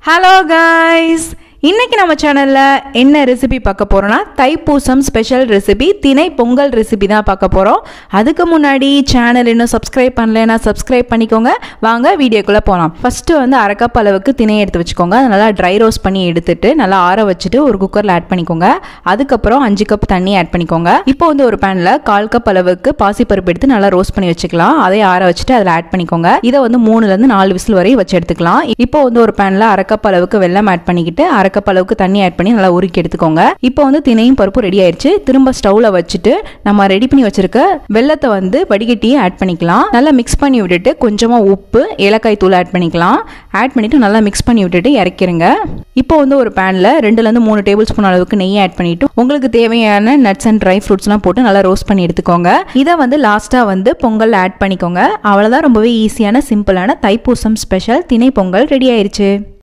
Hello guys! இன்னைக்கு நம்ம சேனல்ல என்ன ரெசிபி பார்க்க போறோம்னா தைப்பூசம் ஸ்பெஷல் ரெசிபி திணை பொங்கல் ரெசிபி தான் பார்க்க போறோம். அதுக்கு முன்னாடி சேனல் இன்னும் சப்ஸ்கிரைப் பண்ணலைனா சப்ஸ்கிரைப் பண்ணிக்கோங்க. வாங்க வீடியோக்குள்ள போலாம். ஃபர்ஸ்ட் வந்து அரை கப் அளவுக்கு திணை எடுத்து வச்சுக்கோங்க. அதை நல்லா ட்ரை ரோஸ்ட் பண்ணி எடுத்துட்டு நல்லா ஆற வச்சுட்டு ஒரு குக்கர்ல ஆட் பண்ணிக்கோங்க. அதுக்கப்புறம் 5 கப் தண்ணி ஆட் பண்ணிக்கோங்க. இப்போ வந்து ஒரு பேன்ல 1/4 கப் அளவுக்கு பாசிப்பருப்பு எடுத்து நல்லா ரோஸ்ட் பண்ணி வச்சுக்கலாம். அதை ஆற வச்சுட்டு அதில் ஆட் பண்ணிக்கோங்க. இதை வந்து 3ல இருந்து 4 விசில் வரை வச்சு எடுத்துக்கலாம். இப்போ வந்து ஒரு பேன்ல அரை கப் அளவுக்கு வெல்லம் ஆட் பண்ணிக்கிட்டு அரை கப் அளவுக்கு தண்ணி ஆட் பண்ணி நல்லா உருக்கி எடுத்துக்கோங்க. இப்போ வந்து திணையும் பருப்பு ரெடி ஆயிடுச்சு. திரும்ப ஸ்டவ்ல வச்சுட்டு நம்ம ரெடி பண்ணி வச்சிருக்க வெல்லத்தை வந்து வடிகட்டியை ஆட் பண்ணிக்கலாம். நல்லா மிக்ஸ் பண்ணி விட்டுட்டு கொஞ்சமா உப்பு ஏலக்காய் தூள் ஆட் பண்ணிக்கலாம். ஆட் பண்ணிட்டு நல்லா மிக்ஸ் பண்ணி விட்டுட்டு இறக்கிருங்க. இப்போ வந்து ஒரு பேன்ல 2ல இருந்து 3 டேபிள் ஸ்பூன் அளவுக்கு நெய் ஆட் பண்ணிட்டு உங்களுக்கு தேவையான நட்ஸ் அண்ட் ட்ரை ஃப்ரூட்ஸ்லாம் போட்டு நல்லா ரோஸ்ட் பண்ணி எடுத்துக்கோங்க. இதை வந்து லாஸ்டா வந்து பொங்கல் ஆட் பண்ணிக்கோங்க. அவ்வளவுதான், ரொம்பவே ஈஸியான சிம்பிளான தைப்பூசம் ஸ்பெஷல் திணை பொங்கல் ரெடி ஆயிருச்சு.